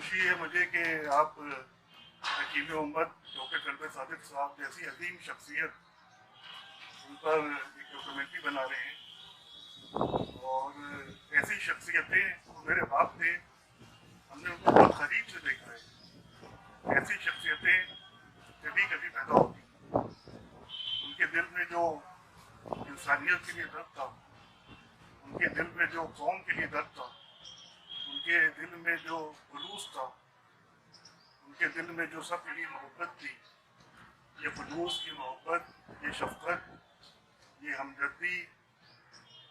खुशी है मुझे कि आप हकीम उम्मत डॉक्टर कल्बे सादिक साहब जैसी अजीम शख्सियत उन पर एक डॉक्यूमेंट्री बना रहे हैं। और ऐसी शख्सियतें वो मेरे बाप थे, हमने उनको बहुत करीब से देखा है। ऐसी शख्सियतें कभी कभी पैदा होती हैं। उनके दिल में जो इंसानियत के लिए दर्द था, उनके दिल में जो कौम के लिए दर्द था, उनके दिल में जो खुलूस था, उनके दिल में जो सबके लिए मोहब्बत थी, ये खुलूस, ये मोहब्बत, ये शफकत, ये हमदर्दी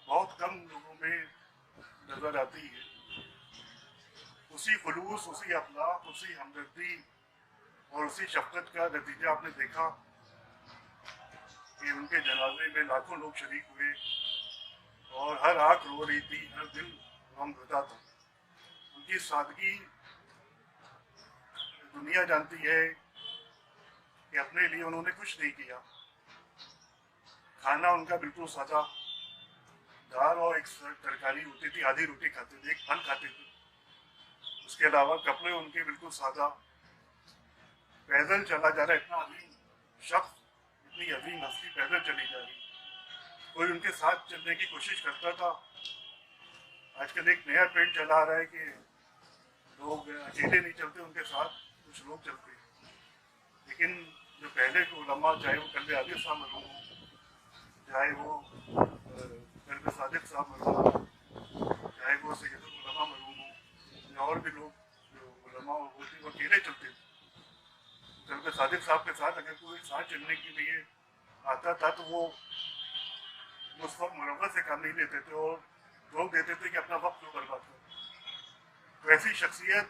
बहुत कम लोगों में नज़र आती है। उसी खुलूस, उसी अखलाक, उसी हमदर्दी और उसी शफकत का नतीजा आपने देखा कि उनके जनाजे में लाखों लोग शरीक हुए और हर आँख रो रही थी, हर दिल गमज़दा था। उनकी सादगी दुनिया जानती है कि अपने लिए उन्होंने कुछ नहीं किया। खाना उनका बिल्कुल सादा, दाल और एक तरकारी होती थी, आधी रोटी खाते थे, एक फल खाते थे। उसके अलावा कपड़े उनके बिल्कुल सादा। पैदल चला जा रहा इतना अजीम शख्स, इतनी अजीम हस्ती पैदल चली जा रही, कोई उनके साथ चलने की कोशिश करता था। आजकल एक नया ट्रेंड चला आ रहा है कि लोग अकेले नहीं चलते, उनके साथ कुछ लोग चलते हैं। लेकिन जो पहले के उलमा, चाहे वो कल्बे आदिल साहब मरहूम हो, चाहे वो कल्बे सादिक साहब मरहूम हो, चाहे वो सैयदुल उलमा मरहूम हो, या और भी लोग जो उलमा होते वो अकेले चलते थे। कल्बे सादिक साहब के साथ अगर कोई साथ चलने के लिए आता था तो वो उस वक्त मुरव्वत से काम नहीं लेते थे और रोक देते थे कि अपना वक्त क्यों बर्बाद करो। तो ऐसी शख्सियत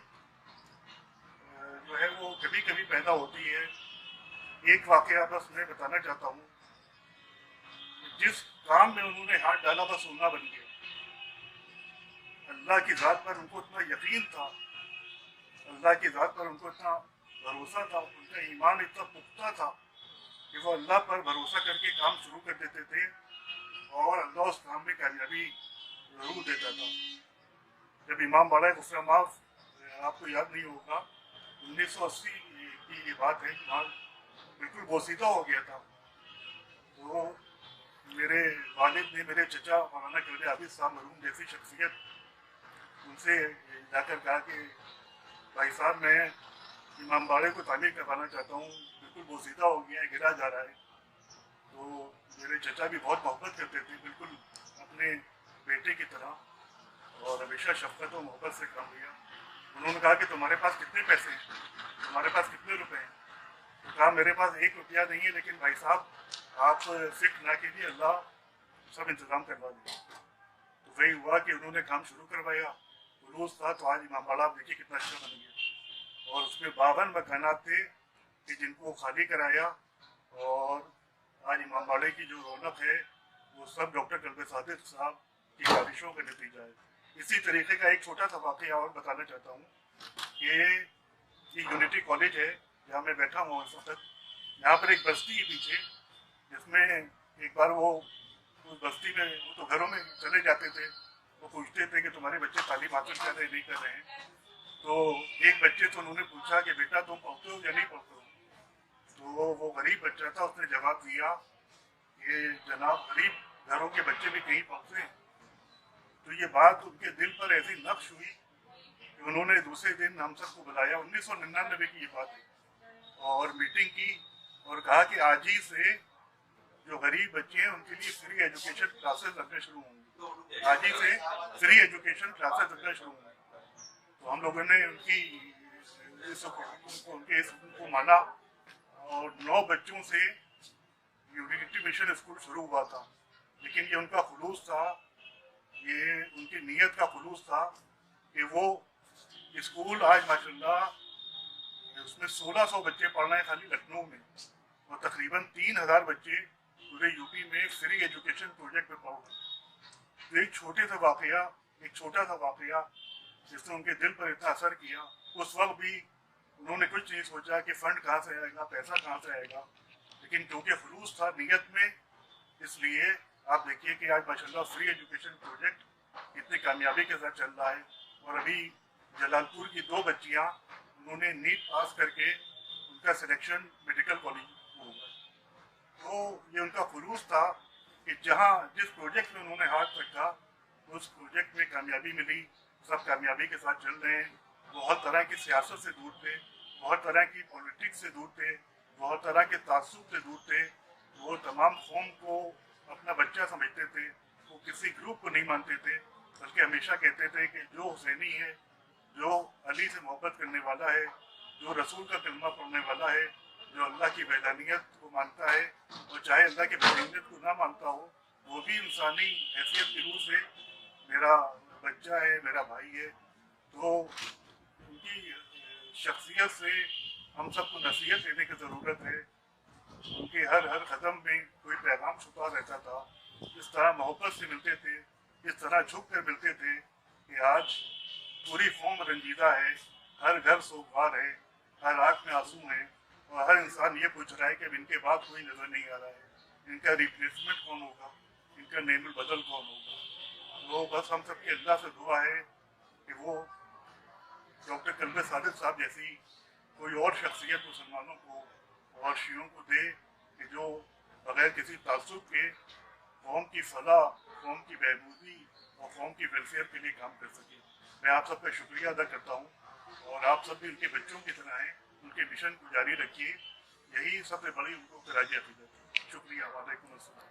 जो है वो कभी कभी पैदा होती है। एक वाकया बस मैं बताना चाहता हूँ, जिस काम में उन्होंने हाथ डाला बस सोना बन गया। अल्लाह की ज़ात पर उनको इतना यकीन था, अल्लाह की ज़ात पर उनको इतना भरोसा था, उनका ईमान इतना पुख्ता था कि वो अल्लाह पर भरोसा करके काम शुरू कर देते थे और अल्लाह उस काम में कामयाबी जरूर देता था। जब इमाम बाड़ा गुस्सा माफ, आपको याद नहीं होगा, 1980 की ये बात है, माल बिल्कुल बोसीदा हो गया था। तो मेरे वालिद ने, मेरे चचा मौलाना कल्बे आबिद साहब मरहूम जैसी शख्सियत, उनसे जाकर कहा कि भाई साहब मैं इमाम बाड़े को तामीर करवाना चाहता हूँ, बिल्कुल बोसीदा हो गया है, गिरा जा रहा है। तो मेरे चचा भी बहुत मोहब्बत करते थे, बिल्कुल अपने बेटे की तरह, और हमेशा शफकत और मोहब्बत से काम लिया। उन्होंने कहा कि तुम्हारे पास कितने पैसे हैं, तुम्हारे पास कितने रुपए हैं? तो कहा मेरे पास 1 रुपया नहीं है, लेकिन भाई साहब आप फिक्र ना कीजिए, अल्लाह सब इंतज़ाम करवा देगा। तो वही हुआ कि उन्होंने काम शुरू करवाया। रोज़ था तो आज इमाम बाड़ा देखिए कितना अच्छा बन गया। और उसमें 52 मकानात थे कि जिनको खाली कराया, और आज इमाम बाड़े की जो रौनक है वो सब डॉक्टर कल्बे सादिक साहब की काविशों का नतीजा है। इसी तरीके का एक छोटा सा वाक़या और बताना चाहता हूँ कि ये यूनिटी कॉलेज है जहाँ मैं बैठा हूँ इस वक्त। यहाँ पर एक बस्ती है पीछे, जिसमें एक बार वो उस बस्ती में, वो तो घरों में चले जाते थे, वो पूछते थे कि तुम्हारे बच्चे तालीम हासिल कर रहे नहीं कर रहे हैं। तो एक बच्चे से उन्होंने पूछा कि बेटा तुम पढ़ते हो या नहीं पढ़ते हो? तो वो गरीब बच्चा था, उसने जवाब दिया कि जनाब गरीब घरों के बच्चे भी कहीं पढ़ते हैं। तो ये बात उनके दिल पर ऐसी नक्श हुई कि उन्होंने दूसरे दिन हम सबको बुलाया, 1999 की ये बात है, और मीटिंग की और कहा कि आज ही से जो गरीब बच्चे हैं उनके लिए फ्री एजुकेशन क्लासेस लगने शुरू होंगी। आज ही से फ्री एजुकेशन क्लासेस लगना शुरू होंगी। तो हम लोगों ने उनके इस हुक्म को माना और 9 बच्चों से यूनिटी मिशन स्कूल शुरू हुआ था। लेकिन ये उनका खुलूस था, ये उनकी नीयत का खुलूस था कि वो स्कूल आज माशाल्लाह उसमें 1600 बच्चे पढ़ रहे हैं खाली लखनऊ में, और तकरीबन 3000 बच्चे पूरे यूपी में फ्री एजुकेशन प्रोजेक्ट में पढ़ रहे हैं। तो एक छोटा सा वाकया जिसने उनके दिल पर इतना असर किया। उस वक्त भी उन्होंने कुछ नहीं सोचा कि फंड कहाँ से आएगा, पैसा कहाँ से आएगा, लेकिन क्योंकि खुलूस था नीयत में, इसलिए आप देखिए कि आज माशाल्लाह फ्री एजुकेशन प्रोजेक्ट कितनी कामयाबी के साथ चल रहा है। और अभी जलालपुर की 2 बच्चियां, उन्होंने नीट पास करके उनका सिलेक्शन मेडिकल कॉलेज में हुआ। तो ये उनका खुलूस था कि जहाँ जिस प्रोजेक्ट में उन्होंने हाथ रखा उस प्रोजेक्ट में कामयाबी मिली, सब कामयाबी के साथ चल रहे हैं। बहुत तरह की सियासत से दूर थे, बहुत तरह की पॉलिटिक्स से दूर थे, बहुत तरह के तासुब से दूर थे। वो तमाम कौम को अपना बच्चा समझते थे, वो किसी ग्रुप को नहीं मानते थे, बल्कि हमेशा कहते थे कि जो हुसैनी है, जो अली से मोहब्बत करने वाला है, जो रसूल का कलमा पढ़ने वाला है, जो अल्लाह की वैदानियत को मानता है और चाहे अल्लाह की वैदानियत को ना मानता हो, वो भी इंसानी हैसियत की रूह से मेरा बच्चा है, मेरा भाई है। तो उनकी शख्सियत से हम सबको नसीहत लेने की ज़रूरत है। उनके हर हर कदम में कोई पैगाम छुपा रहता था। इस तरह मोहब्बत से मिलते थे, इस तरह झुक कर मिलते थे कि आज पूरी कौम रंजीदा है, हर घर सोगवार है, हर आँख में आंसू है और हर इंसान ये पूछ रहा है कि अब इनके बाद कोई नजर नहीं आ रहा है, इनका रिप्लेसमेंट कौन होगा, इनका नेमुल बदल कौन होगा। तो बस हम सबकी अल्लाह से दुआ है कि वो डॉक्टर कल्बे सादिक साहब जैसी कोई और शख्सियत मुसलमानों को और शियों को दे कि जो बगैर किसी तासुब के कौम की फलाह, कौम की बहबूदी और कौम की वेलफेयर के लिए काम कर सके। मैं आप सबका शुक्रिया अदा करता हूँ और आप सब भी उनके बच्चों की तरह हैं, उनके मिशन को जारी रखिए। यही सबसे बड़ी उनको खराज अकीदत है। शुक्रिया। वालेकुम अस्सलाम।